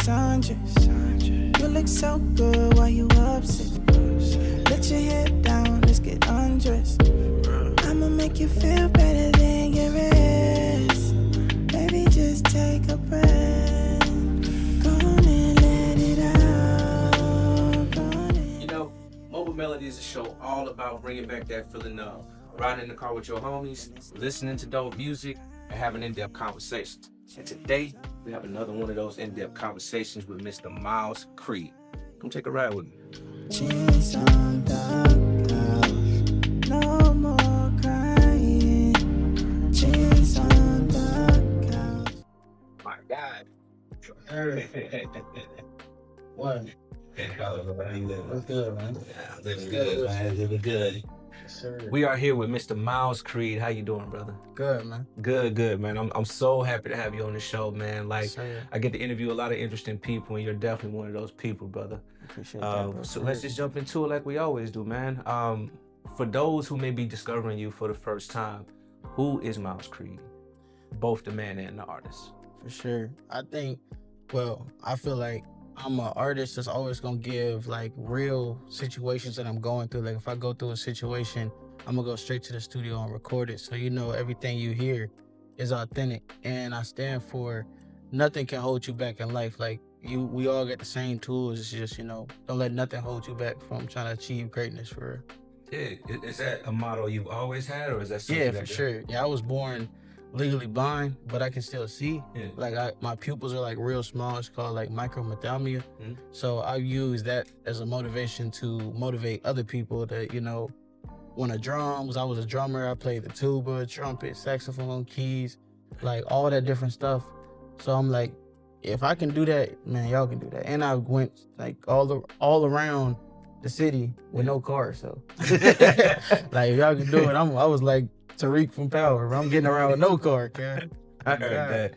sundress. You look so good while you upset. Let your head down, let's get undressed. I'ma make you feel better than your rest. Baby, just take a breath. Go on and let it out. Go on and You know, Mobile Melody is a show all about bringing back that feeling of riding in the car with your homies, listening to dope music, and having in-depth conversations. And today, we have another one of those in-depth conversations with Mr. Miles Creed. Come take a ride with me. Cheese on the couch, no more crying. Cheese on the couch. My God. What? What's good, man? Living good, man. Living good. Sir. We are here with Mr. Miles Creed. How you doing, brother? Good, man. Good, man. I'm so happy to have you on the show, man. Like, Sir. I get to interview a lot of interesting people, and you're definitely one of those people, brother. Appreciate that, bro. So let's just jump into it like we always do, man. For those who may be discovering you for the first time, who is Miles Creed? Both the man and the artist. For sure. I feel like I'm an artist that's always gonna give like real situations that I'm going through. Like if I go through a situation, I'm gonna go straight to the studio and record it. So you know everything you hear is authentic. And I stand for nothing can hold you back in life. Like we all get the same tools. It's just, don't let nothing hold you back from trying to achieve greatness for real. Yeah, is that a motto you've always had, or is that something? Yeah, for sure. Yeah, I was born legally blind, but I can still see. Yeah. Like my pupils are like real small. It's called like micromethalmia. Mhm. So I use that as a motivation to motivate other people that, want to drums. I was a drummer. I played the tuba, trumpet, saxophone, keys, like all that different stuff. So I'm like, if I can do that, man, y'all can do that. And I went like all around the city with no car. So like if y'all can do it, I was like Tariq from Power. I'm getting around with no car, man. I heard that.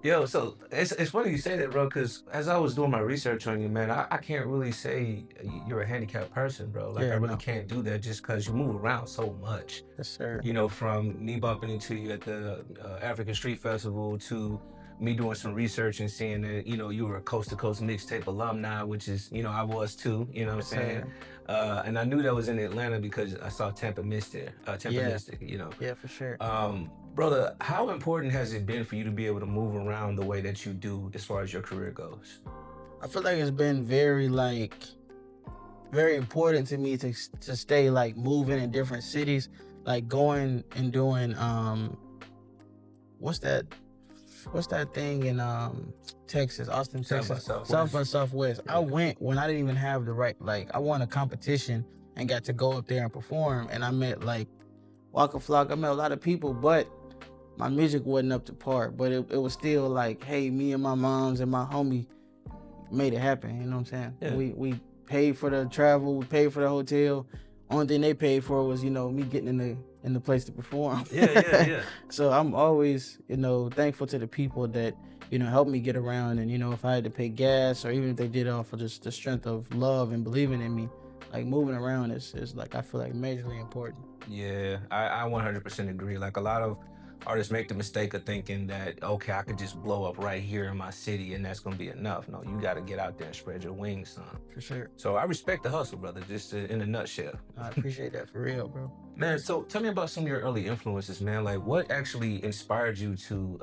Yo, so it's funny you say that, bro, because as I was doing my research on you, man, I can't really say you're a handicapped person, bro. Like, Yeah, I really no. can't do that just because you move around so much. Yes, sir. From me bumping into you at the African Street Festival to me doing some research and seeing that, you were a Coast to Coast mixtape alumni, which is, I was too, you know what I'm saying? And I knew that was in Atlanta because I saw Tampa Mystic, Yeah, for sure. Brother, how important has it been for you to be able to move around the way that you do as far as your career goes? I feel like it's been very important to me to stay like moving in different cities, like going and doing what's that thing in Texas, Austin, Texas, South by Southwest. Yeah. I went when I didn't even have the right, like I won a competition and got to go up there and perform, and I met like Waka Flock. I met a lot of people, but my music wasn't up to par. But it was still like, hey, me and my moms and my homie made it happen. You know what I'm saying? Yeah. We paid for the travel, we paid for the hotel. Only thing they paid for was, me getting in the place to perform. Yeah. So I'm always, thankful to the people that, helped me get around. And, if I had to pay gas or even if they did it off of just the strength of love and believing in me, like moving around is like, I feel like majorly important. Yeah, I 100% agree. Like a lot of artists make the mistake of thinking that, okay, I could just blow up right here in my city and that's gonna be enough. No, you gotta get out there and spread your wings, son. For sure. So I respect the hustle, brother, just in a nutshell. I appreciate that for real, bro. Man, so tell me about some of your early influences, man. Like what actually inspired you to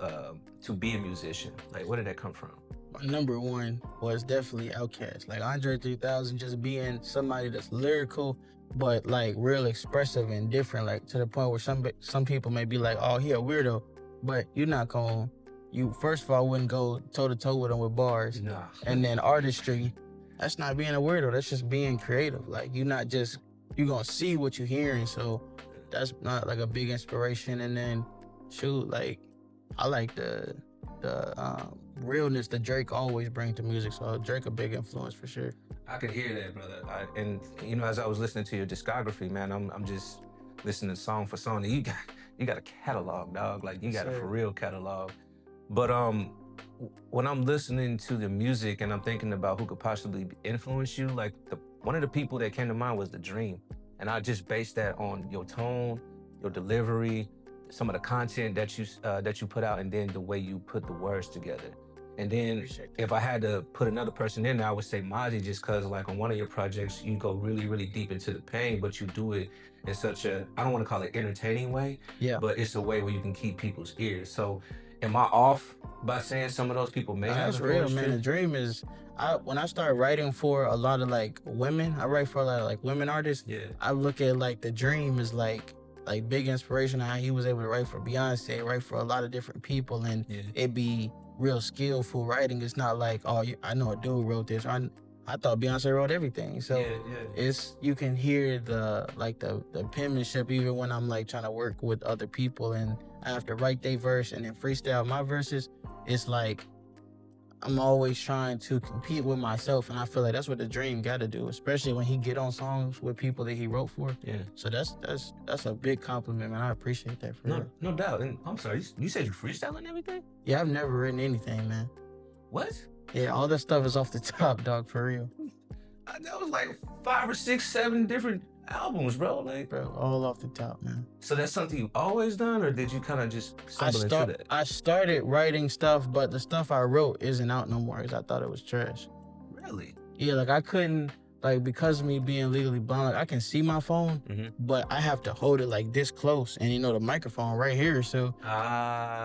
be a musician? Like where did that come from? My number one was definitely Outkast. Like Andre 3000, just being somebody that's lyrical, but like real expressive and different, like to the point where some people may be like, oh, he a weirdo, but you're not going, first of all, wouldn't go toe to toe with him with bars. Nah. And then artistry, that's not being a weirdo, that's just being creative. Like you're gonna see what you're hearing, so that's not like a big inspiration. And then shoot, like I like the realness that Drake always brings to music, so Drake a big influence for sure. I could hear that, brother. As I was listening to your discography, man, I'm just listening song for song. And you got a catalog, dog. Like you got a for real catalog. But when I'm listening to the music and I'm thinking about who could possibly influence you, like one of the people that came to mind was The Dream, and I just based that on your tone, your delivery, some of the content that you put out, and then the way you put the words together. And then if I had to put another person in there, I would say Moody, just because like on one of your projects, you go really, really deep into the pain, but you do it in such a, I don't want to call it entertaining way, Yeah. but it's a way where you can keep people's ears. So am I off by saying some of those people may have That's real, man. The dream is, when I start writing for a lot of like women, I write for a lot of like women artists. Yeah. I look at like the dream is like big inspiration on how he was able to write for Beyonce, write for a lot of different people, and it be real skillful writing. It's not like, oh, I know a dude wrote this. I thought Beyonce wrote everything. So it's, you can hear the penmanship even when I'm like trying to work with other people and I have to write their verse and then freestyle my verses. It's like I'm always trying to compete with myself, and I feel like that's what the dream got to do, especially when he get on songs with people that he wrote for. Yeah. So that's a big compliment, man. I appreciate that for real. No doubt. And I'm sorry, you said you freestyling everything? Yeah, I've never written anything, man. What? Yeah, all that stuff is off the top, dog, for real. That was like 5 or 6, 7 different albums, bro. Like, bro, all off the top, man. So that's something you've always done, or did you kind of just stumble into that? I started writing stuff, but the stuff I wrote isn't out no more because I thought it was trash. Really? Yeah, like I couldn't, like, because of me being legally blind, like I can see my phone, but I have to hold it like this close, and you know the microphone right here, so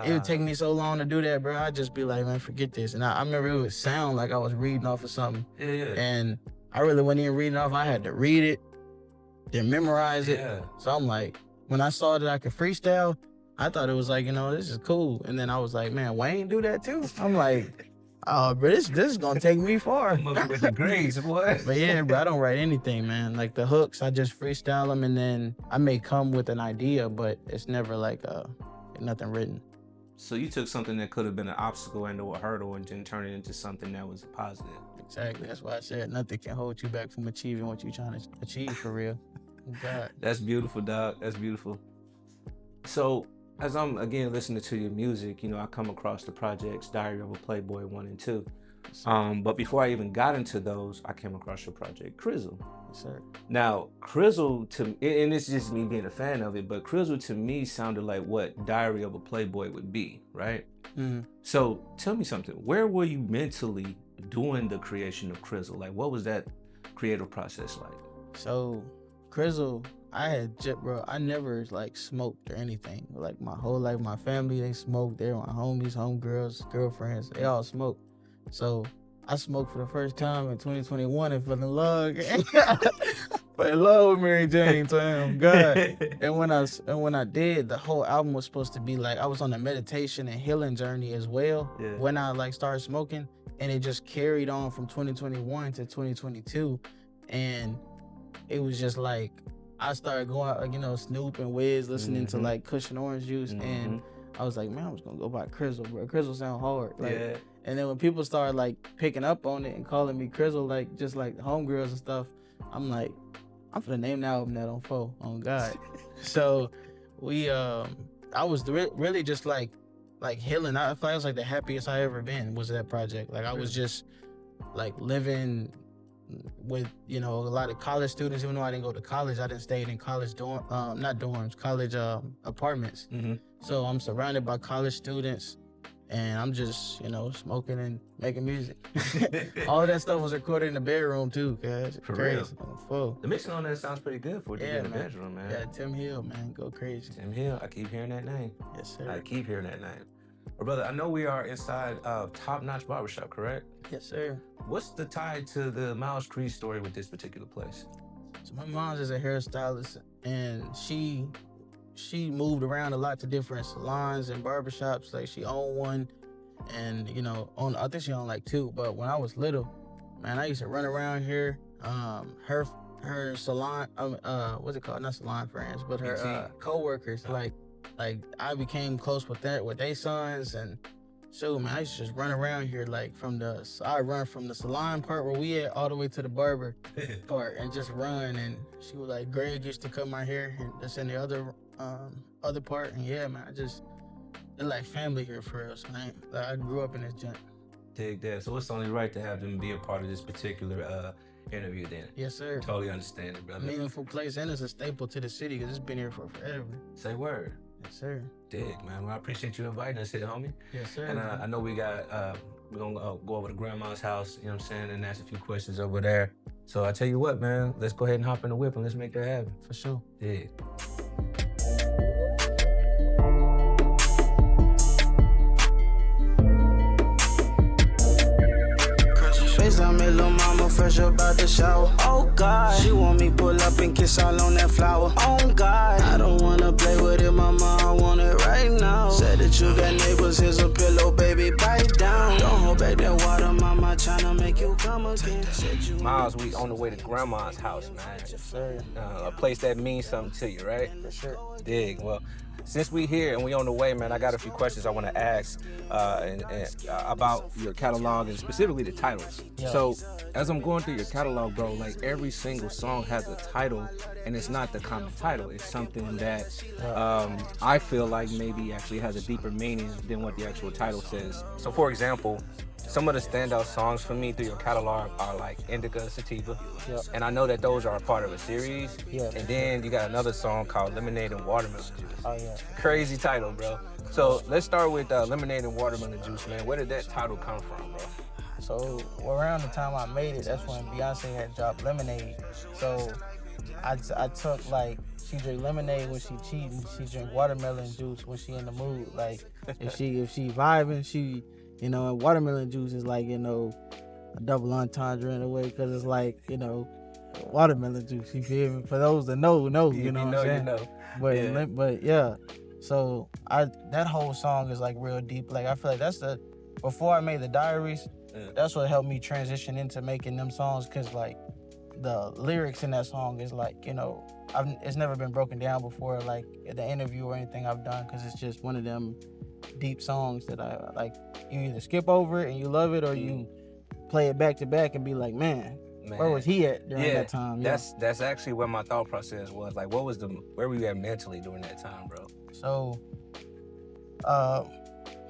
it would take me so long to do that, bro. I'd just be like, man, forget this. And I remember it would sound like I was reading off of something, and I really wasn't even reading off. I had to read it, then memorize it. So I'm like, when I saw that I could freestyle, I thought it was like, you know, this is cool. And then I was like, man, Wayne do that too? I'm like, oh, bro, this is gonna take me far. With the grades, boy. But yeah, bro, I don't write anything, man. Like the hooks, I just freestyle them, and then I may come with an idea, but it's never like nothing written. So you took something that could have been an obstacle and or a hurdle and then turned it into something that was positive. Exactly. That's why I said nothing can hold you back from achieving what you're trying to achieve for real. God. That's beautiful, dog. That's beautiful. So as I'm, again, listening to your music, you know, I come across the projects Diary of a Playboy 1 and 2. But before I even got into those, I came across your project, Crizzle. Yes, sir. Now, Crizzle, and it's just me being a fan of it, but Crizzle to me sounded like what Diary of a Playboy would be, right? So tell me something. Where were you mentally doing the creation of Crizzle? Like, what was that creative process like? So, Crizzle, I never like smoked or anything. Like my whole life, my family, they smoked. They're my homies, homegirls, girlfriends, they all smoke. So I smoked for the first time in 2021 and fell in love. Fell in love with Mary Jane, God. And when I did, the whole album was supposed to be like, I was on a meditation and healing journey as well. When I like started smoking, and it just carried on from 2021 to 2022, and it was just like I started going out, like, you know, Snoop and Wiz, listening to like Kush and Orange Juice, and I was like, man, I'm just gonna go buy Crizzle, bro. Crizzle sound hard. Like, and then when people started like picking up on it and calling me Crizzle, like just like homegirls and stuff, I'm like, I'm finna name the album that on 4, on God. So we, I was really just like healing. I feel like it was like the happiest I ever been was that project. Like I was just like living with, you know, a lot of college students. Even though I didn't go to college, I didn't stay in college college apartments. So I'm surrounded by college students, and I'm just, you know, smoking and making music. All of that stuff was recorded in the bedroom too, cuz. For crazy. real. Full. The mixing on that sounds pretty good for you in the bedroom, man. Yeah, Tim Hill, man, go crazy. Tim Hill, I keep hearing that name. Yes, sir. I keep hearing that name. Well, brother, I know we are inside of Top Notch Barbershop, correct? Yes, sir. What's the tie to the Miles Creed story with this particular place? So my mom's is a hairstylist, and she moved around a lot to different salons and barbershops. Like she owned one, and you know, I think she owned like 2. But when I was little, man, I used to run around here. Her salon, what's it called? Not salon friends, but her co-workers. Like I became close with their sons, and so man, I used to just run around here like I run from the salon part where we at all the way to the barber part and just run. And she was like, Greg used to cut my hair and just in the other part. And yeah, man, they're like family here for us, man. Like, I grew up in this joint. Dig that. So it's only right to have them be a part of this particular interview then. Yes, sir. Totally understand it, brother. Meaningful place, and it's a staple to the city because it's been here for forever. Say word. sir. Dig, man. Well, I appreciate you inviting us here, homie. Yes, sir. And I know we got, we're going to go over to Grandma's house, you know what I'm saying, and ask a few questions over there. So I tell you what, man, let's go ahead and hop in the whip and let's make that happen. For sure. Dig. FaceTime me, little mama, fresh up out the shower. Oh God, she want me pull up and kiss all on that flower. Oh God, I don't wanna play with it, mama, I want it right now. Said that you got neighbors, here's a pillow, baby, bite down. Don't hold back that water, mama, tryna make you come again. Miles, we on the way to Grandma's house, man. Yes, sir. A place that means something to you, right? For sure. Dig. Well, since we here and we on the way, man, I got a few questions I want to ask about your catalog and specifically the titles. Yeah. So, as I'm going through your catalog, bro, like every single song has a title, and it's not the common title. It's something that I feel like maybe actually has a deeper meaning than what the actual title says. So, for example, some of the standout songs for me through your catalog are like Indica, Sativa, and I know that those are a part of a series. Yeah. And then you got another song called Lemonade and Watermelon Juice. Oh, yeah. Crazy title, bro. So let's start with Lemonade and Watermelon Juice, man. Where did that title come from, bro? So around the time I made it, that's when Beyonce had dropped Lemonade. So I took like, she drink lemonade when she cheating, she drink watermelon juice when she in the mood. Like if she vibing, she, you know, and watermelon juice is like, you know, a double entendre in a way, because it's like, you know, watermelon juice. You feel me? For those that know, you know what I'm saying? You know. But yeah, so that whole song is like real deep. Like I feel like that's before I made the Diaries, that's what helped me transition into making them songs, because like the lyrics in that song is like, you know, it's never been broken down before, like at the interview or anything I've done, because it's just one of them deep songs that I like. You either skip over it and you love it, or you play it back to back and be like, man, where was he at during that time? That's actually where my thought process was. Like, where were you at mentally during that time, bro? So,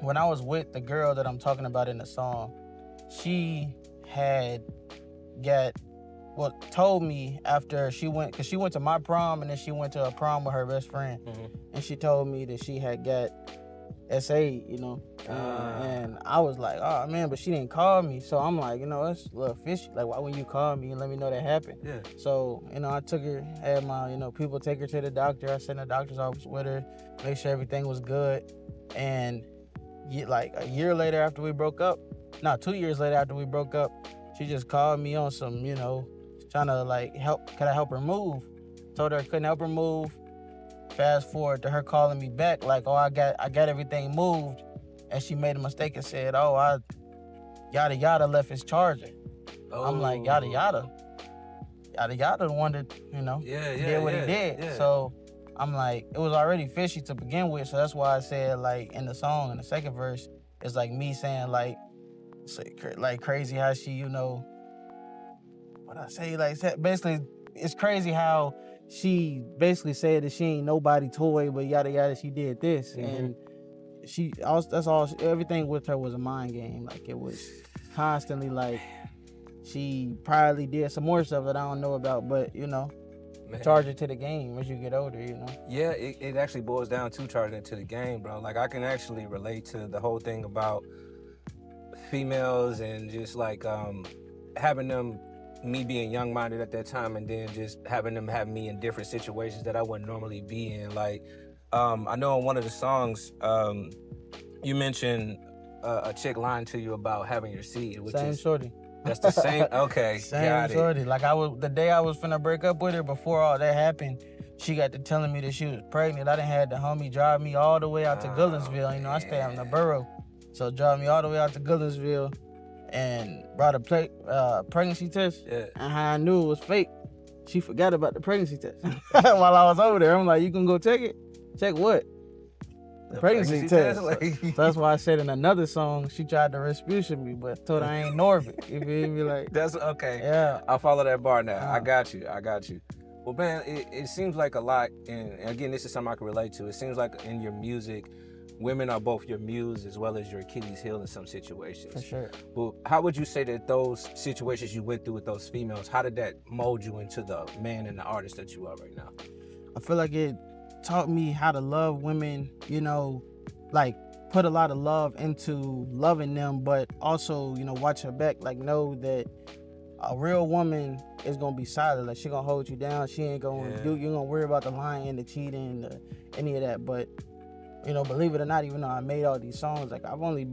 when I was with the girl that I'm talking about in the song, she had told me after she went, because she went to my prom and then she went to a prom with her best friend, and she told me that she had got SA, you know, and I was like, oh man, but she didn't call me. So I'm like, you know, that's a little fishy. Like, why wouldn't you call me and let me know that happened? Yeah. So, you know, I took her, had my, you know, people take her to the doctor. I sat in the doctor's office with her, make sure everything was good. And like a year later after we broke up, 2 years later after we broke up, she just called me on some, you know, trying to like could I help her move? Told her I couldn't help her move. Fast forward to her calling me back, like, oh, I got everything moved, and she made a mistake and said, oh, yada yada left his charger. Oh. I'm like, yada yada the one that, you know, did what he did. Yeah. So I'm like, it was already fishy to begin with, so that's why I said, like, in the song, in the second verse, it's like me saying, like crazy how she, you know, what I say, like, basically, it's crazy how she basically said that she ain't nobody toy, but yada yada, she did this. And everything with her was a mind game. Like, it was constantly like, she probably did some more stuff that I don't know about, but, you know, charge it to the game as you get older, you know? Yeah, it actually boils down to charging it to the game, bro. Like, I can actually relate to the whole thing about females and just like having them, me being young-minded at that time, and then just having them have me in different situations that I wouldn't normally be in. Like, I know in one of the songs, you mentioned a chick lying to you about having your seed, which same is shorty. That's the same. Okay, same shorty. Like, the day I was finna break up with her, before all that happened, she got to telling me that she was pregnant. I done had the homie drive me all the way out to Goodlandsville. You know, I stay out in the borough, so drive me all the way out to Goodlandsville and brought a pregnancy test. Yeah. And how I knew it was fake, she forgot about the pregnancy test while I was over there. I'm like, you can go check it? Check what? The pregnancy test. Like... So that's why I said in another song, she tried to Rasputin me, but told her I ain't Norbit. You feel me? Like, that's okay. Yeah. I'll follow that bar now. I got you. Well, man, it seems like a lot, and again, this is something I can relate to. It seems like in your music, women are both your muse as well as your Achilles heel in some situations. For sure. Well, how would you say that those situations you went through with those females, how did that mold you into the man and the artist that you are right now? I feel like it taught me how to love women, you know, like put a lot of love into loving them, but also, you know, watch her back, like know that a real woman is gonna be solid. Like she gonna hold you down. She ain't gonna you're gonna worry about the lying, the cheating, any of that. But you know, believe it or not, even though I made all these songs, like I've only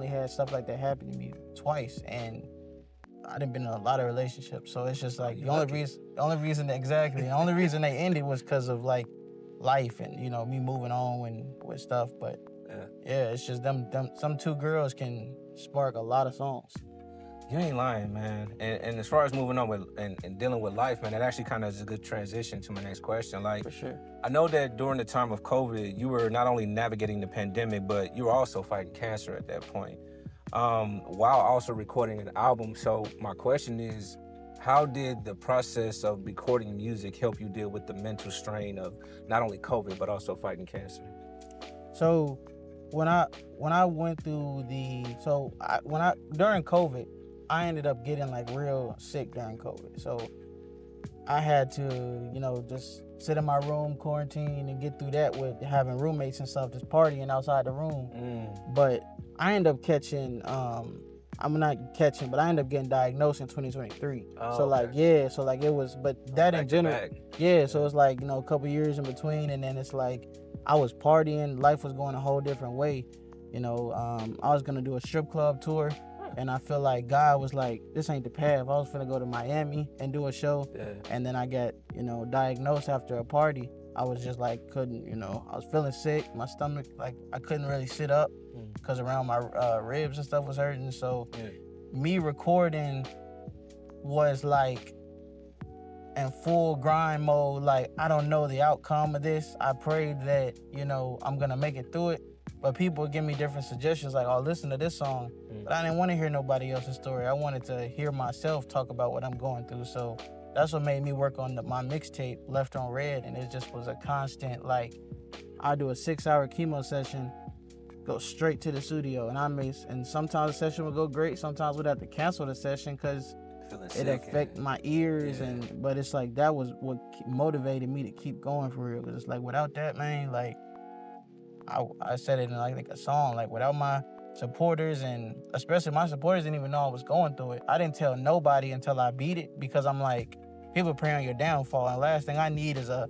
had stuff like that happen to me twice, and I done been in a lot of relationships. So it's just like the only reason they ended was because of like life and, you know, me moving on with stuff. But yeah, it's just them some two girls can spark a lot of songs. You ain't lying, man. And as far as moving on with and dealing with life, man, that actually kind of is a good transition to my next question. Like, for sure. I know that during the time of COVID, you were not only navigating the pandemic, but you were also fighting cancer at that point, while also recording an album. So my question is, how did the process of recording music help you deal with the mental strain of not only COVID, but also fighting cancer? So when I went through during COVID, I ended up getting like real sick during COVID. So I had to, you know, just sit in my room, quarantine, and get through that with having roommates and stuff, just partying outside the room. But I ended up catching, I ended up getting diagnosed in 2023. So it was, but that in general, so it's like, you know, a couple years in between, and then it's like I was partying, life was going a whole different way. You know, I was gonna do a strip club tour. And I feel like God was like, this ain't the path. I was finna go to Miami and do a show. And then I got, you know, diagnosed after a party. I was just like, I was feeling sick. My stomach, like, I couldn't really sit up because around my ribs and stuff was hurting. So me recording was like in full grind mode. Like, I don't know the outcome of this. I prayed that, you know, I'm gonna make it through it. But people would give me different suggestions, like, oh, listen to this song. But I didn't want to hear nobody else's story. I wanted to hear myself talk about what I'm going through. So that's what made me work on my mixtape, Left on Red. And it just was a constant, like, I do a 6-hour chemo session, go straight to the studio. And sometimes the session would go great. Sometimes we'd have to cancel the session because it affect my ears. But it's like, that was what motivated me to keep going for real. Because it's like, without that, man, like, I said it in like a song, like without my supporters, and especially my supporters didn't even know I was going through it. I didn't tell nobody until I beat it, because I'm like, people pray on your downfall, and last thing I need is an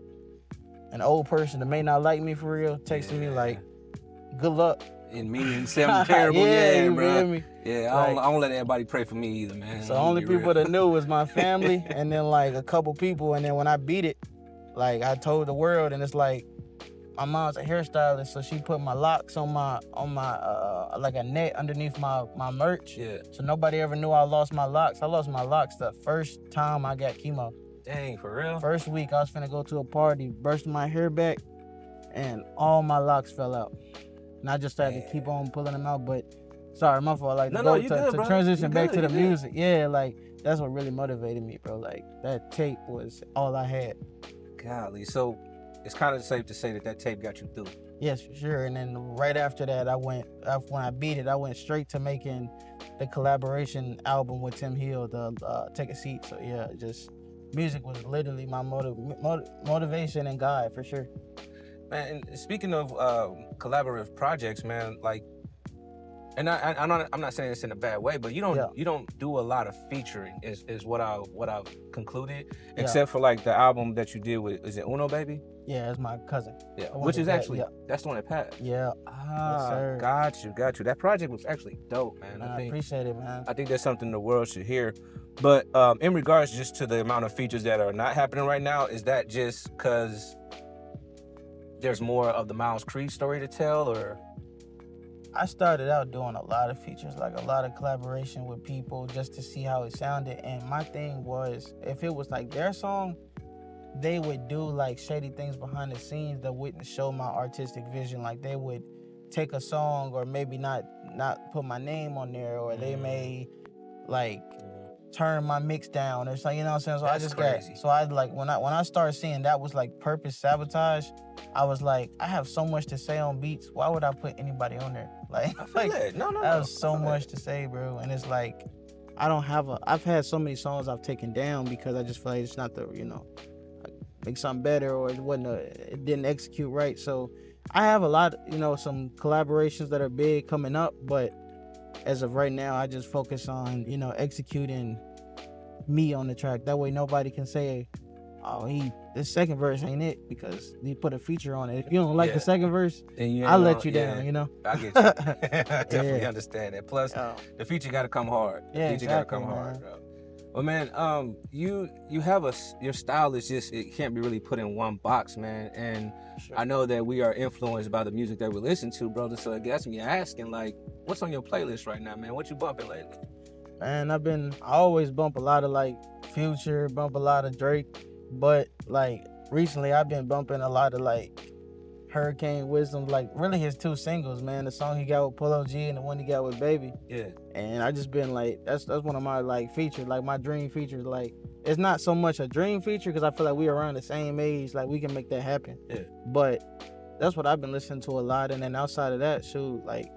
old person that may not like me for real texting me like, good luck. And me sounding terrible, you bro. feel me? Yeah, I don't let everybody pray for me either, man. So only people that knew was my family, and then like a couple people, and then when I beat it, like I told the world, and it's like, my mom's a hairstylist, so she put my locks on my like a net underneath my merch. So nobody ever knew I lost my locks. I lost my locks the first time I got chemo. Dang, for real? First week, I was finna go to a party, burst my hair back, and all my locks fell out. And I just started to keep on pulling them out, but sorry, my fault. Like, to transition back to the music. Yeah, like, that's what really motivated me, bro. Like, that tape was all I had. Golly, so it's kind of safe to say that tape got you through. Yes, for sure. And then right after that, when I beat it, I went straight to making the collaboration album with Tim Hill, the Take a Seat. So yeah, just music was literally my motivation and guide, for sure. Man, and speaking of collaborative projects, man, like, and I'm not saying this in a bad way, but you don't do a lot of featuring, is what I've concluded, except for like the album that you did with, is it Uno Baby? Yeah, it's my cousin. Yeah, which is actually that's the one that passed. Yeah. Yes, sir. Got you. That project was actually dope, man. I appreciate it, man. I think that's something the world should hear. But in regards just to the amount of features that are not happening right now, is that just because there's more of the Miles Creed story to tell, or? I started out doing a lot of features, like a lot of collaboration with people just to see how it sounded. And my thing was, if it was like their song, they would do like shady things behind the scenes that wouldn't show my artistic vision. Like they would take a song or maybe not put my name on there, or they may like turn my mix down or something, you know what I'm saying? So That's I just crazy. when I started seeing that was like purpose sabotage, I was like, I have so much to say on beats. Why would I put anybody on there? Like, No. I have so much to say, bro. And it's like, I've had so many songs I've taken down because I just feel like it's not make something better, or it didn't execute right. So I have a lot, some collaborations that are big coming up, but as of right now, I just focus on, executing me on the track. That way nobody can say, oh, this second verse ain't it, because he put a feature on it. If you don't like the second verse, I'll let you down, I get you. I definitely understand that. Plus, the feature got to come hard. The feature got to come hard, bro. Well, man, you have your style is just, it can't be really put in one box, man. And I know that we are influenced by the music that we listen to, brother. So it gets me asking, like, what's on your playlist right now, man? What you bumping lately? Man, I always bump a lot of like Future, bump a lot of Drake, but like recently I've been bumping a lot of like Hurricane Wisdom, like really his 2 singles, man. The song he got with Polo G and the one he got with Baby. Yeah. And I just been like, that's one of my like features, like my dream features. Like it's not so much a dream feature because I feel like we around the same age, like we can make that happen. Yeah. But that's what I've been listening to a lot. And then outside of that, shoot, like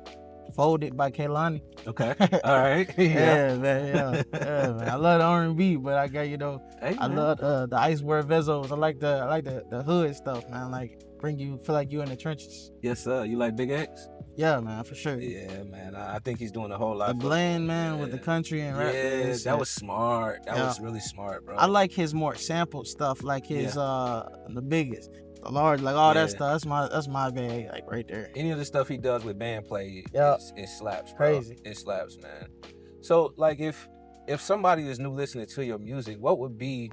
Folded by Kehlani. Okay. All right. Yeah, man. Man. I love the R&B, but I got, hey, I love the Icewear Vezos. I like the hood stuff, man. Like feel like you in the trenches. Yes, sir. You like Big X? Yeah, man, for sure. Yeah, man. I think he's doing a whole lot. The blend, man, with the country and rap. Yeah, that was smart. That was really smart, bro. I like his more sampled stuff, like his the biggest. The large, like all that stuff. That's my bag, like right there. Any of the stuff he does with band play, it slaps, bro. Crazy. It slaps, man. So, like, if somebody is new listening to your music, where would be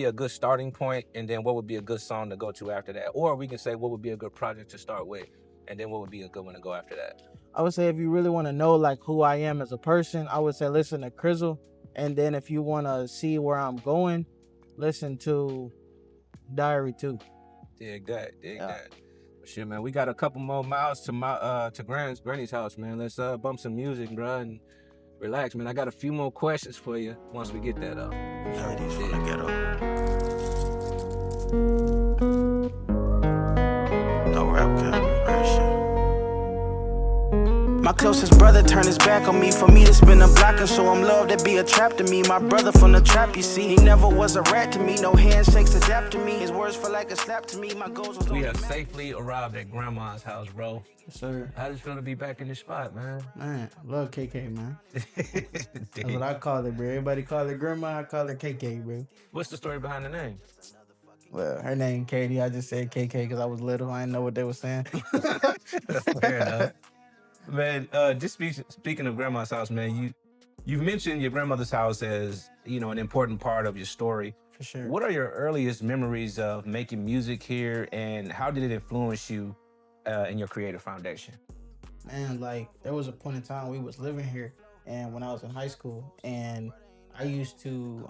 a good starting point, and then what would be a good song to go to after that? Or we can say what would be a good project to start with, and then what would be a good one to go after that? I would say if you really want to know like who I am as a person, I would say listen to Crizzle, and then if you want to see where I'm going, listen to Diary 2. Dig that. Shit, man, we got a couple more miles to Granny's house, man. Let's bump some music, bro, and relax, man. I got a few more questions for you once we get that up. Melodies from the ghetto. No rap calibration. My closest brother turned his back on me. For me to spin a block and show him love, that be a trap to me. My brother from the trap, you see, he never was a rat to me. No handshakes adapt to me. His words feel like a slap to me. My goals was. We have safely arrived at Grandma's house, bro. Yes, sir. How does it feel to be back in this spot, man? Man, love KK, man. That's what I call it, bro. Everybody call it Grandma, I call it KK, bro. What's the story behind the name? Well, her name Katie. I just said KK because I was little. I didn't know what they were saying. Fair enough. Man, just speaking of Grandma's house, man, you've mentioned your grandmother's house as, an important part of your story. For sure. What are your earliest memories of making music here, and how did it influence you in your creative foundation? Man, like, there was a point in time we was living here, and when I was in high school, and I used to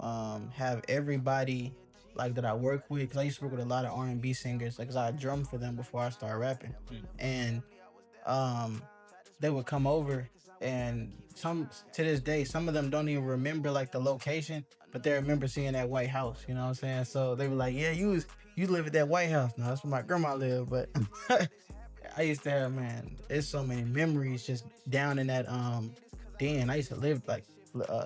have everybody like that I work with, because I used to work with a lot of R&B singers, like, cause I drummed for them before I started rapping, and they would come over, and to this day, some of them don't even remember like the location, but they remember seeing that White House. You know what I'm saying? So they were like, "Yeah, you live at that White House." No, that's where my grandma lived. But I used to have, man, there's so many memories just down in that den. I used to live like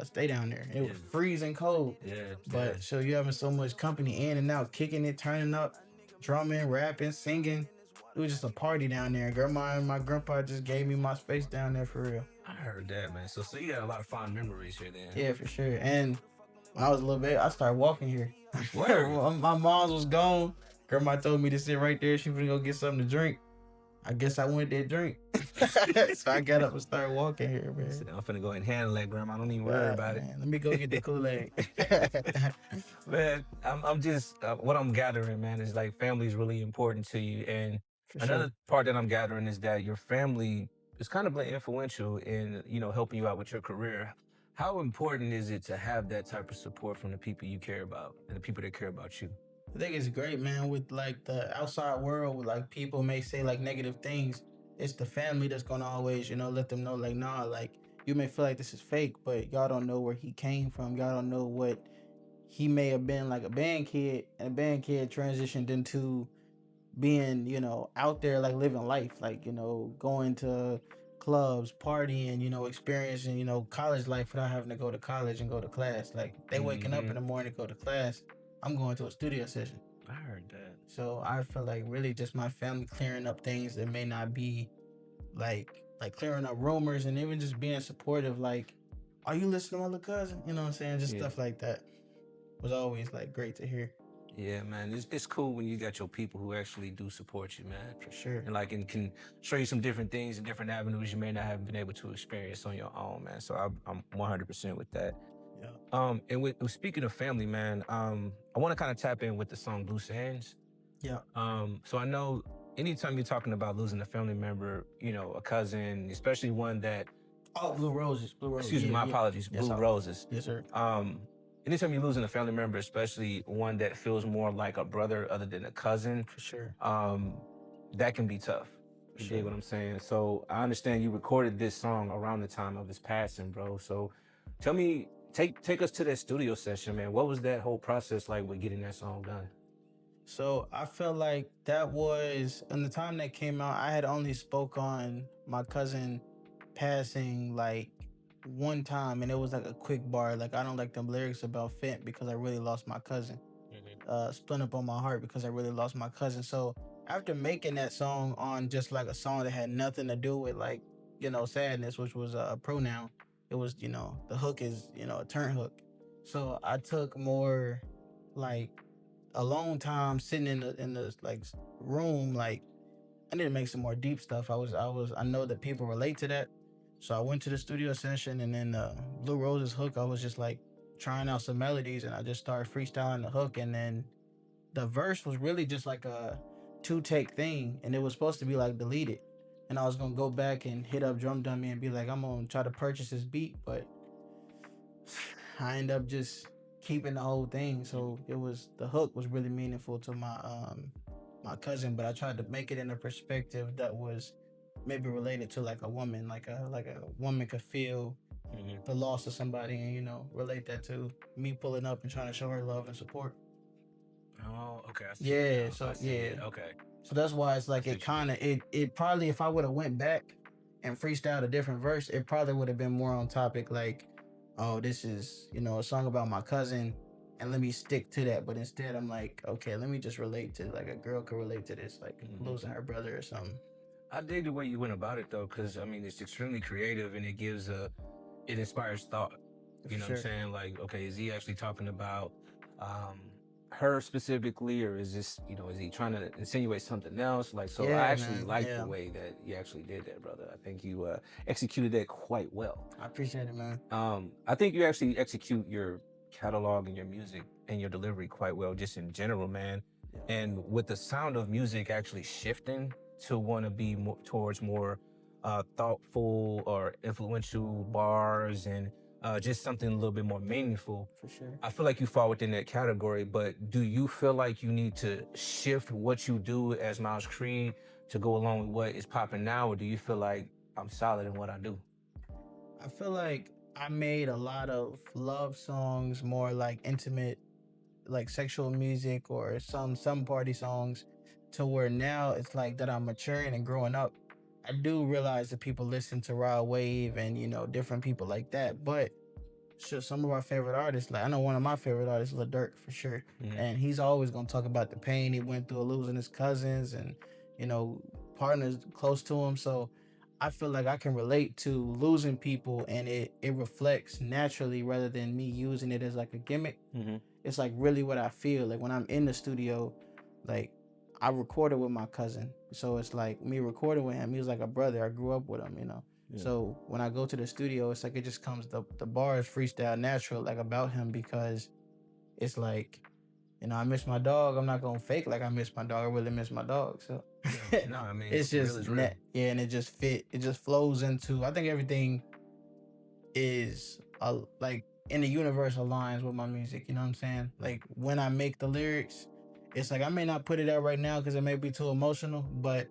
stay down there. It was freezing cold. Yeah. But so you having so much company in and out, kicking it, turning up, drumming, rapping, singing. It was just a party down there. Grandma and my grandpa just gave me my space down there for real. I heard that, man. So you got a lot of fond memories here then. Yeah, for sure. And when I was a little bit, I started walking here. Where? My mom's was gone. Grandma told me to sit right there. She was gonna go get something to drink. I guess I wanted that drink. So I got up and started walking here, man. I'm finna go ahead and handle that, Grandma. Don't even worry about it. Let me go get the Kool-Aid. Man, I'm just, what I'm gathering, man, is like family's really important to you. And another part that I'm gathering is that your family is kind of influential in, helping you out with your career. How important is it to have that type of support from the people you care about and the people that care about you? I think it's great, man, with like the outside world, with like people may say like negative things. It's the family that's gonna always, let them know like, nah, like you may feel like this is fake, but y'all don't know where he came from. Y'all don't know what he may have been, like a band kid, and a band kid transitioned into being, out there, like living life, like, going to clubs, partying, experiencing, college life without having to go to college and go to class. Like they waking up in the morning to go to class. I'm going to a studio session. I heard that. So I feel like really just my family clearing up things that may not be like clearing up rumors and even just being supportive. Like, are you listening to my little cousin? You know what I'm saying? Just stuff like that was always like great to hear. Yeah, man, it's cool when you got your people who actually do support you, man. For sure. And like, and can show you some different things and different avenues you may not have been able to experience on your own, man. So I'm 100% with that. Yeah. And with speaking of family, man, I want to kind of tap in with the song Blue Sands. Yeah. So I know anytime you're talking about losing a family member, you know, a cousin, especially one that Blue Roses. Excuse me, my apologies. Blue Roses. Yes, sir. Anytime you're losing a family member, especially one that feels more like a brother other than a cousin, For sure. that can be tough. You dig what I'm saying? So I understand you recorded this song around the time of his passing, bro. So tell me, take us to that studio session, man. What was that whole process like with getting that song done? So I felt like that was, in the time that came out, I had only spoke on my cousin passing like one time, and it was like a quick bar. Like, I don't like them lyrics about Fent because I really lost my cousin. Split up on my heart because I really lost my cousin. So after making that song on just like a song that had nothing to do with like, you know, sadness, which was a pronoun, it was, you know, the hook is, you know, a turn hook. So I took more like alone time sitting in the like room. Like, I need to make some more deep stuff. I know that people relate to that. So I went to the studio session, and then Blue Rose's hook, I was just like trying out some melodies, and I just started freestyling the hook. And then the verse was really just like a 2-take thing, and it was supposed to be like deleted. And I was gonna go back and hit up Drum Dummy and be like, I'm gonna try to purchase this beat, but I end up just keeping the whole thing. So it was, the hook was really meaningful to my cousin, but I tried to make it in a perspective that was maybe related to like a woman, like a woman could feel the loss of somebody, and, you know, relate that to me pulling up and trying to show her love and support. Oh, okay. I see Yeah, so Okay. So that's why it's like it probably, if I would have went back and freestyled a different verse, it probably would have been more on topic, like, oh, this is, you know, a song about my cousin, and let me stick to that. But instead, I'm like, okay, let me just relate to, like, a girl could relate to this, like losing her brother or something. I dig the way you went about it though, because I mean it's extremely creative and it inspires thought. You know what I'm saying? Like, okay, is he actually talking about her specifically, or is this, you know, is he trying to insinuate something else? Like, so I actually like the way that you actually did that, brother. I think you executed that quite well. I appreciate it, man. I think you actually execute your catalog and your music and your delivery quite well, just in general, man. And with the sound of music actually shifting to want to be more towards more thoughtful or influential bars and just something a little bit more meaningful. For sure. I feel like you fall within that category, but do you feel like you need to shift what you do as Miles Creed to go along with what is popping now, or do you feel like I'm solid in what I do? I feel like I made a lot of love songs, more like intimate, like sexual music, or some party songs, to where now it's like that I'm maturing and growing up. I do realize that people listen to Raw Wave and, you know, different people like that, but some of our favorite artists, like I know one of my favorite artists, Lil Durk, for sure, and he's always gonna talk about the pain he went through losing his cousins and, you know, partners close to him. So I feel like I can relate to losing people, and it reflects naturally rather than me using it as like a gimmick. It's like really what I feel. Like when I'm in the studio, like I recorded with my cousin, so it's like me recording with him. He was like a brother. I grew up with him, you know. So when I go to the studio, it's like it just comes, the bars freestyle natural, like about him, because it's like, you know, I miss my dog. I'm not gonna fake like I miss my dog. I really miss my dog. So No, I mean it's just net, and it just flows into. I think everything is like in the universe aligns with my music. You know what I'm saying? Like when I make the lyrics, it's like I may not put it out right now because it may be too emotional, but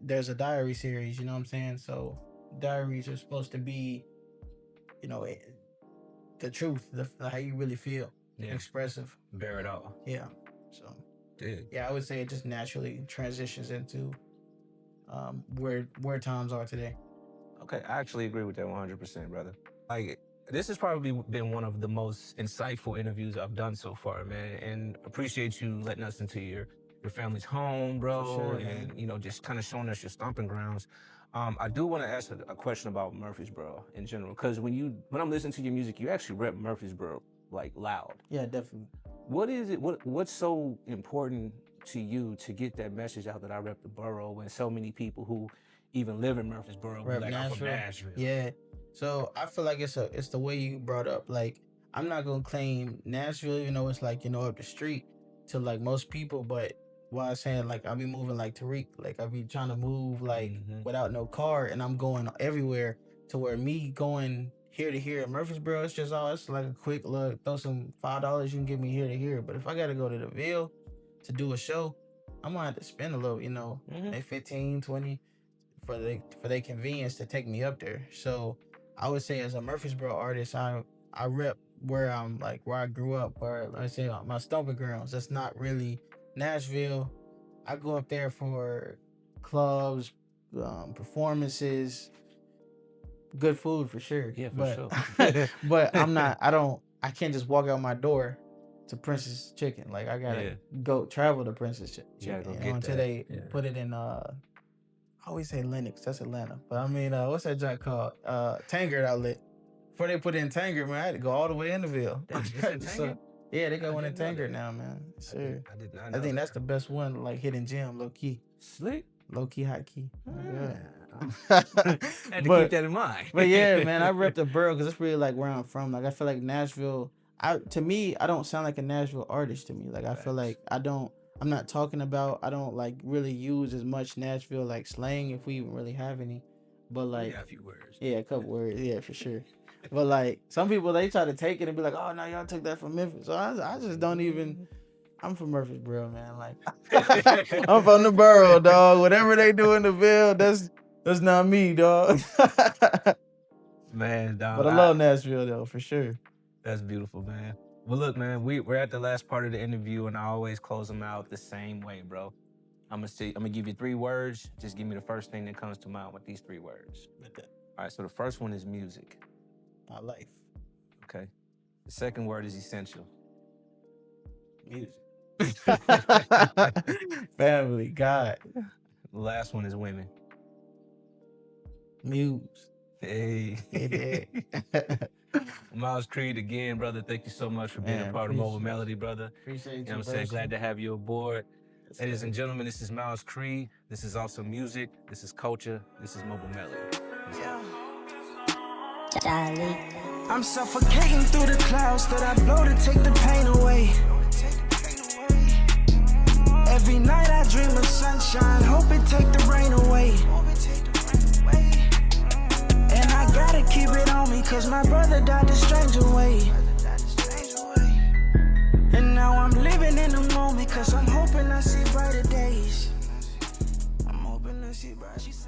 there's a diary series, you know what I'm saying? So diaries are supposed to be, you know, the truth, how you really feel, expressive. Bear it all. Yeah. So yeah, I would say it just naturally transitions into where times are today. Okay, I actually agree with that 100%, brother. Like, this has probably been one of the most insightful interviews I've done so far, man. And appreciate you letting us into your family's home, bro. For sure, and, man. you know, just kind of showing us your stomping grounds. I do want to ask a question about Murfreesboro in general, because when I'm listening to your music, you actually rep Murfreesboro like loud. Yeah, definitely. What is it? What's so important to you to get that message out that I rep the borough when so many people who even live in Murfreesboro be Rep like, I'm from Nashville. Nashville? Yeah. So I feel like it's the way you brought up. Like, I'm not gonna claim Nashville, even though it's like, up the street to like most people, but what I'm saying, like, I be moving like Tariq, like I be trying to move like without no car, and I'm going everywhere, to where me going here to here in Murfreesboro, it's like a quick look, throw some $5, you can get me here to here. But if I gotta go to the Ville to do a show, I'm gonna have to spend a little, like 15, 20 for their convenience to take me up there. So I would say, as a Murfreesboro artist, I rep where I grew up, where I say my stomping grounds. That's not really Nashville. I go up there for clubs, performances, good food for sure. Yeah, but, sure. But I can't just walk out my door to Princess Chicken. Like, I gotta go travel to Princess Chicken until they put it in I always say Lennox, that's Atlanta. But I mean, what's that joint called? Tanger Outlet. Before they put it in Tanger, man, I had to go all the way in the Ville. So, yeah, they got one in Tanger now, man. Sure. I did not know. I think that's the best one, like hidden gem, low key. Slick. Low key, high key. Yeah. Had to keep that in mind. But yeah, man, I rep the borough because it's really like where I'm from. Like, I feel like Nashville, to me, I don't sound like a Nashville artist to me. Like, I feel like I don't like really use as much Nashville like slang, if we even really have any. But like, yeah, a few words. Yeah, a couple words. Yeah, for sure. But like, some people, they try to take it and be like, oh no, y'all took that from Memphis. So I just don't even. I'm from Murfreesboro, man. Like, I'm from the borough, dog. Whatever they do in the Ville, that's not me, dog. Man, dog. But I love Nashville though, for sure. That's beautiful, man. Well, look, man, we're at the last part of the interview, and I always close them out the same way, bro. I'm gonna give you 3 words. Just give me the first thing that comes to mind with these 3 words. All right, so the first one is music. My life. Okay. The second word is essential. Music. Family, God. The last one is women. Muse. Hey. Miles Creed, again, brother, thank you so much for being a part of Mobile Melody, brother. Appreciate you. You know what I'm saying? Glad to have you aboard. Ladies and gentlemen, this is Miles Creed. This is also music. This is culture. This is Mobile Melody. Charlie. I'm suffocating through the clouds that I blow to take the pain away. Every night I dream of sunshine, hope it take the rain away. And I gotta keep it on me, cause my brother died the stranger way. And now I'm living in the moment, cause I'm hoping I see brighter days. I'm hoping I see brighter days.